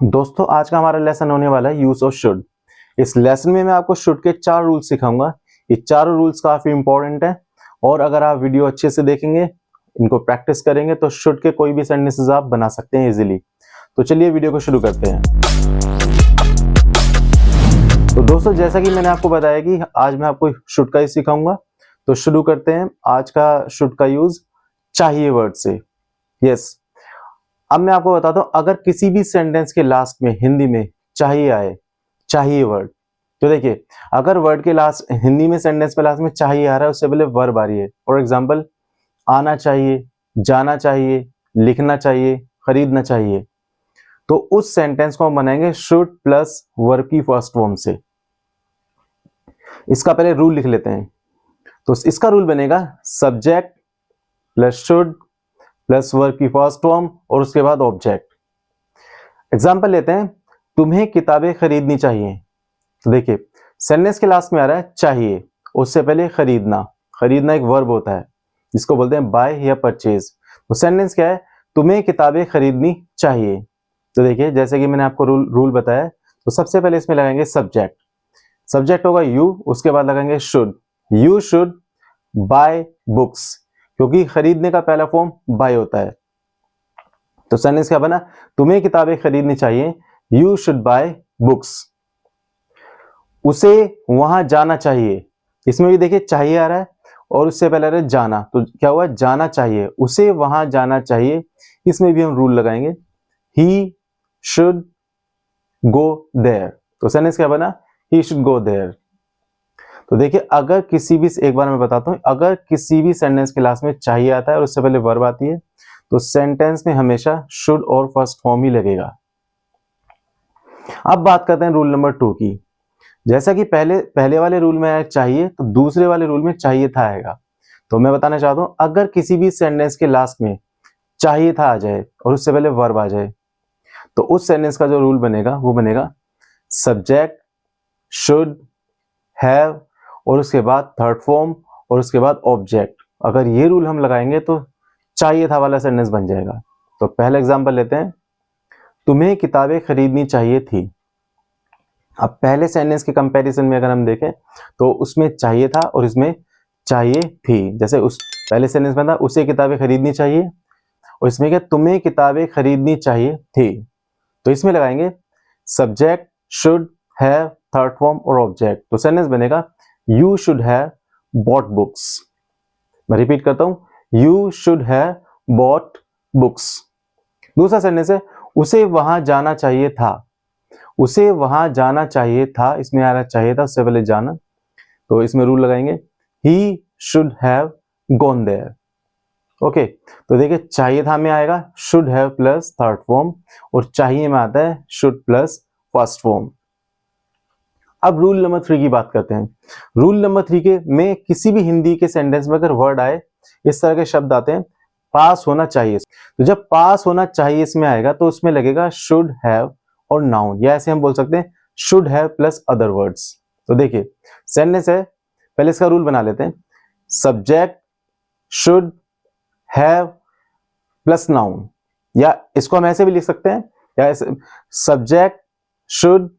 दोस्तों आज का हमारा लेसन होने वाला है यूज ऑफ शुड। इस लेसन में मैं आपको शुड के 4 रूल्स सिखाऊंगा। ये चारों रूल्स काफी इंपॉर्टेंट है और अगर आप वीडियो अच्छे से देखेंगे, इनको प्रैक्टिस करेंगे तो शुड के कोई भी सेंटेंसेस आप बना सकते हैं इजीली। तो चलिए वीडियो को शुरू करते हैं। तो दोस्तों जैसा कि मैंने आपको बताया कि आज मैं आपको शुड का ही सिखाऊंगा, तो शुरू करते हैं आज का शुड का यूज चाहिए वर्ड से। यस, अब मैं आपको बताता हूं, अगर किसी भी सेंटेंस के लास्ट में हिंदी में चाहिए आए, चाहिए वर्ड, तो देखिए अगर वर्ड के लास्ट हिंदी में सेंटेंस पे लास्ट में चाहिए आ रहा है, उससे पहले वर्ब आ रही है। फॉर एग्जांपल आना चाहिए, जाना चाहिए, लिखना चाहिए, खरीदना चाहिए, तो उस सेंटेंस को हम बनाएंगे शुड प्लस वर्ब की फर्स्ट फॉर्म से। इसका पहले रूल लिख लेते हैं। तो इसका रूल बनेगा subject plus should plus verb की फर्स्ट फॉर्म और उसके बाद ऑब्जेक्ट। एग्जांपल लेते हैं, तुम्हें किताबें खरीदनी चाहिए। तो देखिए सेंटेंस के लास्ट में आ रहा है चाहिए, उससे पहले खरीदना। खरीदना एक वर्ब होता है जिसको बोलते हैं बाय या परचेज। तो सेंटेंस क्या है, तुम्हें किताबें खरीदनी चाहिए। तो देखिए जैसे कि मैंने आपको रूल बताया, तो सबसे पहले इसमें लगाएंगे सब्जेक्ट। सब्जेक्ट होगा यू, उसके बाद लगाएंगे should. You should buy books, क्योंकि खरीदने का पहला फॉर्म बाय होता है। तो सेंटेंस क्या बना, तुम्हें किताबें खरीदनी चाहिए, यू शुड बाय बुक्स। उसे वहां जाना चाहिए, इसमें भी देखिए चाहिए आ रहा है और उससे पहले आ रहा है जाना, तो क्या हुआ जाना चाहिए, उसे वहां जाना चाहिए। इसमें भी हम रूल लगाएंगे ही शुड गो देयर। तो सेंटेंस क्या बना, ही शुड गो देयर। तो देखिए अगर किसी भी, एक बार मैं बताता हूं, अगर किसी भी सेंटेंस के लास्ट में चाहिए आता है और उससे पहले वर्ब आती है, तो सेंटेंस में हमेशा शुड और फर्स्ट फॉर्म ही लगेगा। अब बात करते हैं रूल नंबर 2 की। जैसा कि पहले वाले रूल में आया चाहिए, तो दूसरे वाले रूल में चाहिए था आएगा। तो मैं बताना चाहता हूं, अगर किसी भी सेंटेंस के लास्ट में चाहिए था आ जाए और उससे पहले वर्ब आ जाए, तो उस सेंटेंस का जो रूल बनेगा वो बनेगा सब्जेक्ट शुड हैव और उसके बाद थर्ड फॉर्म और उसके बाद ऑब्जेक्ट। अगर ये रूल हम लगाएंगे तो चाहिए था वाला सेंटेंस बन जाएगा। तो पहला एग्जांपल लेते हैं, तुम्हें किताबें खरीदनी चाहिए थी। अब पहले सेंटेंस के कंपैरिजन में अगर हम देखें तो उसमें चाहिए था और इसमें चाहिए थी। जैसे उस पहले सेंटेंस में था उसे किताबें खरीदनी चाहिए और इसमें क्या तुम्हें किताबें खरीदनी चाहिए थी। तो इसमें लगाएंगे subject should have third form और ऑब्जेक्ट। तो सेंटेंस बनेगा you should have bought books. मैं रिपीट करता हूं, you should have bought books. दूसरा सेंटेंस है उसे वहां जाना चाहिए था। उसे वहां जाना चाहिए था, इसमें आ रहा चाहिए था उससे पहले जाना, तो इसमें रूल लगाएंगे ही should have gone there. Okay, तो देखिए चाहिए था में आएगा should have plus third form और चाहिए में आता है शुड प्लस फर्स्ट फॉर्म। अब रूल नंबर 3 की बात करते हैं। रूल नंबर 3 के में किसी भी हिंदी के सेंटेंस में अगर वर्ड आए, इस तरह के शब्द आते हैं पास होना चाहिए, तो जब पास होना चाहिए इसमें आएगा तो उसमें लगेगा शुड हैव और नाउन, या ऐसे हम बोल सकते हैं should have plus other words. तो देखिए सेंटेंस है, पहले इसका रूल बना लेते हैं, subject should have plus noun, या इसको हम ऐसे भी लिख सकते हैं, या ऐसे subject should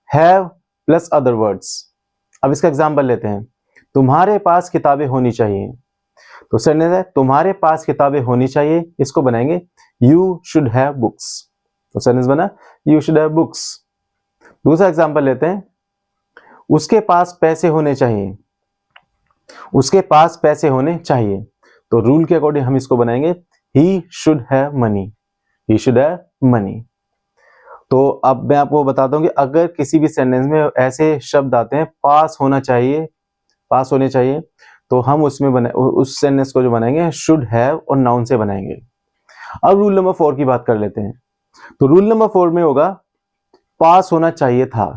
have plus other words. अब इसका एग्जांपल लेते हैं, तुम्हारे पास किताबें होनी चाहिए। तो सेंटेंस है तुम्हारे पास किताबें होनी चाहिए, इसको बनाएंगे यू शुड हैव बुक्स। तो सेंटेंस बना यू शुड हैव बुक्स। दूसरा एग्जांपल लेते हैं, उसके पास पैसे होने चाहिए। उसके पास पैसे होने चाहिए, तो रूल के अकॉर्डिंग हम इसको बनाएंगे ही should have money. He should have money. तो अब मैं आपको बताता हूं कि अगर किसी भी सेंटेंस में ऐसे शब्द आते हैं पास होना चाहिए, पास होने चाहिए, तो हम उसमें उस सेंटेंस को जो बनाएंगे शुड हैव और नाउन से बनाएंगे। अब रूल नंबर 4 की बात कर लेते हैं। तो रूल नंबर 4 में होगा पास होना चाहिए था।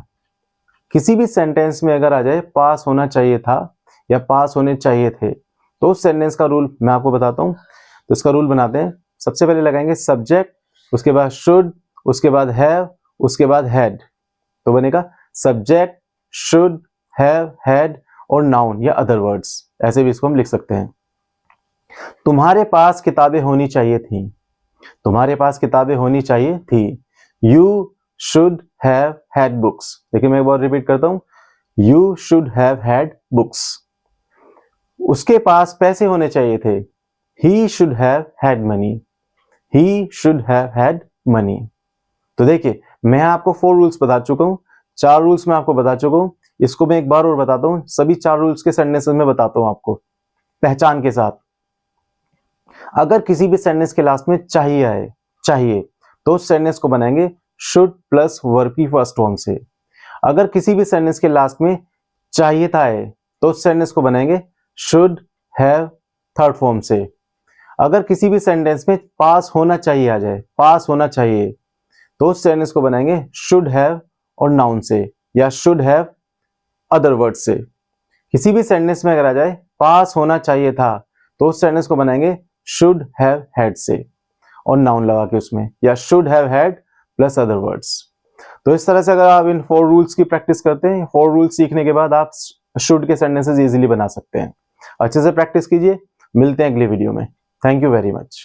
किसी भी सेंटेंस में अगर आ जाए पास होना चाहिए था या पास होने चाहिए थे, तो उस सेंटेंस का रूल मैं आपको बताता हूं। तो इसका रूल बनाते हैं, सबसे पहले लगाएंगे सब्जेक्ट, उसके बाद शुड, उसके बाद हैव, उसके बाद हैड। तो बनेगा सब्जेक्ट शुड हैव हैड और नाउन या अदर वर्ड्स, ऐसे भी इसको हम लिख सकते हैं। तुम्हारे पास किताबें होनी चाहिए थी। तुम्हारे पास किताबें होनी चाहिए थी। You should have had books. देखिए मैं एक बार रिपीट करता हूं, you should have had books. उसके पास पैसे होने चाहिए थे, ही should have had money, he should have had money. तो देखिए मैं आपको 4 रूल्स बता चुका हूं, 4 रूल्स मैं आपको बता चुका हूं। इसको मैं एक बार और बताता हूं, सभी 4 रूल्स के सेंटेंसेस में बताता हूं आपको पहचान के साथ। अगर किसी भी सेंटेंस के लास्ट में चाहिए आए, चाहिए, तो उस सेंटेंस को बनाएंगे शुड प्लस वर्ब की फर्स्ट फॉर्म से। अगर किसी भी सेंटेंस के लास्ट में चाहिए था आए, तो उस सेंटेंस को बनाएंगे शुड हैव थर्ड फॉर्म से। अगर किसी भी सेंटेंस में पास होना चाहिए आ जाए, पास होना चाहिए, तो उस सेंटेंस को बनाएंगे शुड हैव और नाउन से, या शुड हैव अदर वर्ड से। किसी भी सेंटेंस में अगर आ जाए पास होना चाहिए था, तो उस सेंटेंस को बनाएंगे शुड हैव हैड से और नाउन लगा के उसमें, या should have had plus other words. तो इस तरह से अगर आप इन 4 रूल्स की प्रैक्टिस करते हैं, 4 रूल्स सीखने के बाद आप शुड के सेंटेंसेस इजीली बना सकते हैं। अच्छे से प्रैक्टिस कीजिए। मिलते हैं अगली वीडियो में। Thank you very much.